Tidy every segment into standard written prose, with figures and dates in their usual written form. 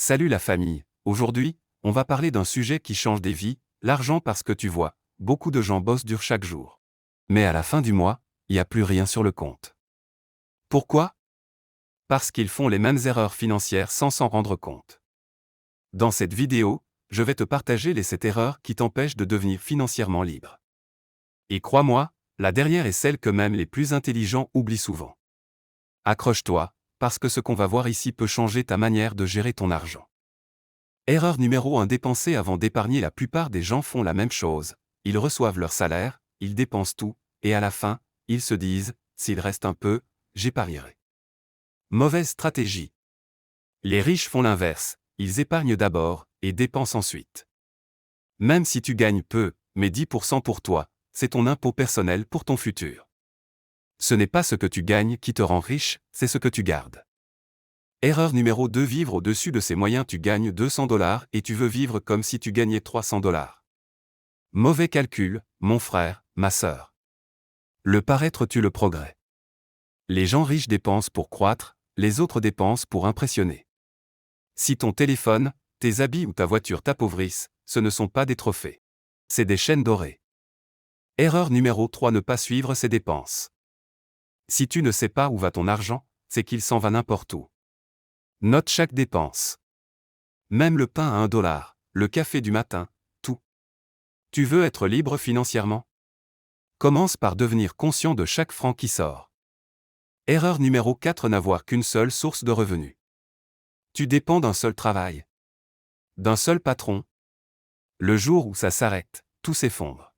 Salut la famille, aujourd'hui, on va parler d'un sujet qui change des vies, l'argent parce que tu vois, beaucoup de gens bossent dur chaque jour. Mais à la fin du mois, il n'y a plus rien sur le compte. Pourquoi? Parce qu'ils font les mêmes erreurs financières sans s'en rendre compte. Dans cette vidéo, je vais te partager les 7 erreurs qui t'empêchent de devenir financièrement libre. Et crois-moi, la dernière est celle que même les plus intelligents oublient souvent. Accroche-toi, parce que ce qu'on va voir ici peut changer ta manière de gérer ton argent. Erreur numéro 1: dépenser avant d'épargner. La plupart des gens font la même chose. Ils reçoivent leur salaire, ils dépensent tout, et à la fin, ils se disent, s'il reste un peu, j'épargnerai. Mauvaise stratégie. Les riches font l'inverse, ils épargnent d'abord, et dépensent ensuite. Même si tu gagnes peu, mais 10% pour toi, c'est ton impôt personnel pour ton futur. Ce n'est pas ce que tu gagnes qui te rend riche, c'est ce que tu gardes. Erreur numéro 2: vivre au-dessus de ses moyens. Tu gagnes $200 et tu veux vivre comme si tu gagnais $300. Mauvais calcul, mon frère, ma sœur. Le paraître tue le progrès. Les gens riches dépensent pour croître, les autres dépensent pour impressionner. Si ton téléphone, tes habits ou ta voiture t'appauvrissent, ce ne sont pas des trophées. C'est des chaînes dorées. Erreur numéro 3: ne pas suivre ses dépenses. Si tu ne sais pas où va ton argent, c'est qu'il s'en va n'importe où. Note chaque dépense. Même le pain à $1, le café du matin, tout. Tu veux être libre financièrement? Commence par devenir conscient de chaque franc qui sort. Erreur numéro 4: n'avoir qu'une seule source de revenus. Tu dépends d'un seul travail. D'un seul patron. Le jour où ça s'arrête, tout s'effondre.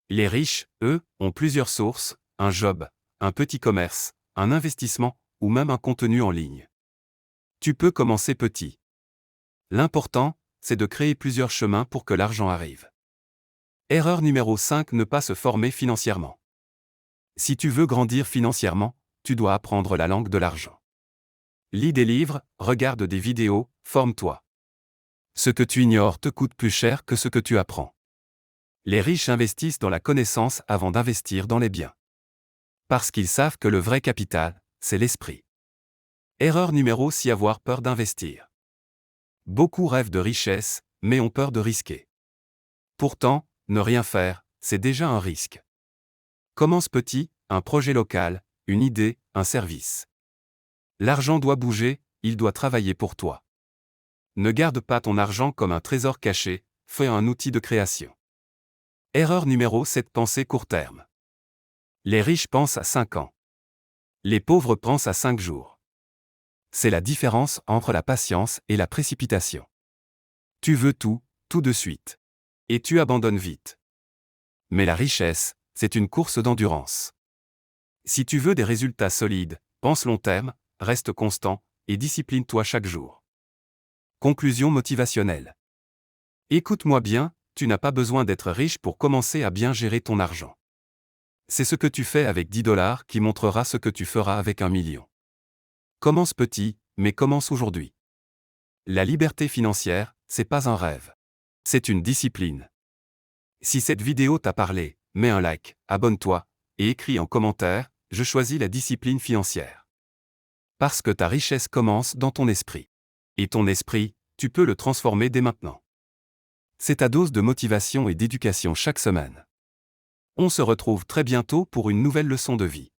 Les riches, eux, ont plusieurs sources, un job, un petit commerce, un investissement, ou même un contenu en ligne. Tu peux commencer petit. L'important, c'est de créer plusieurs chemins pour que l'argent arrive. Erreur numéro 5: ne pas se former financièrement. Si tu veux grandir financièrement, tu dois apprendre la langue de l'argent. Lis des livres, regarde des vidéos, forme-toi. Ce que tu ignores te coûte plus cher que ce que tu apprends. Les riches investissent dans la connaissance avant d'investir dans les biens. Parce qu'ils savent que le vrai capital, c'est l'esprit. Erreur numéro 6: avoir peur d'investir. Beaucoup rêvent de richesse, mais ont peur de risquer. Pourtant, ne rien faire, c'est déjà un risque. Commence petit, un projet local, une idée, un service. L'argent doit bouger, il doit travailler pour toi. Ne garde pas ton argent comme un trésor caché, fais un outil de création. Erreur numéro 7: penser court terme. Les riches pensent à 5 ans. Les pauvres pensent à 5 jours. C'est la différence entre la patience et la précipitation. Tu veux tout, tout de suite. Et tu abandonnes vite. Mais la richesse, c'est une course d'endurance. Si tu veux des résultats solides, pense long terme, reste constant, et discipline-toi chaque jour. Conclusion motivationnelle. Écoute-moi bien, tu n'as pas besoin d'être riche pour commencer à bien gérer ton argent. C'est ce que tu fais avec $10 qui montrera ce que tu feras avec 1 million. Commence petit, mais commence aujourd'hui. La liberté financière, c'est pas un rêve. C'est une discipline. Si cette vidéo t'a parlé, mets un like, abonne-toi, et écris en commentaire, je choisis la discipline financière. Parce que ta richesse commence dans ton esprit. Et ton esprit, tu peux le transformer dès maintenant. C'est ta dose de motivation et d'éducation chaque semaine. On se retrouve très bientôt pour une nouvelle leçon de vie.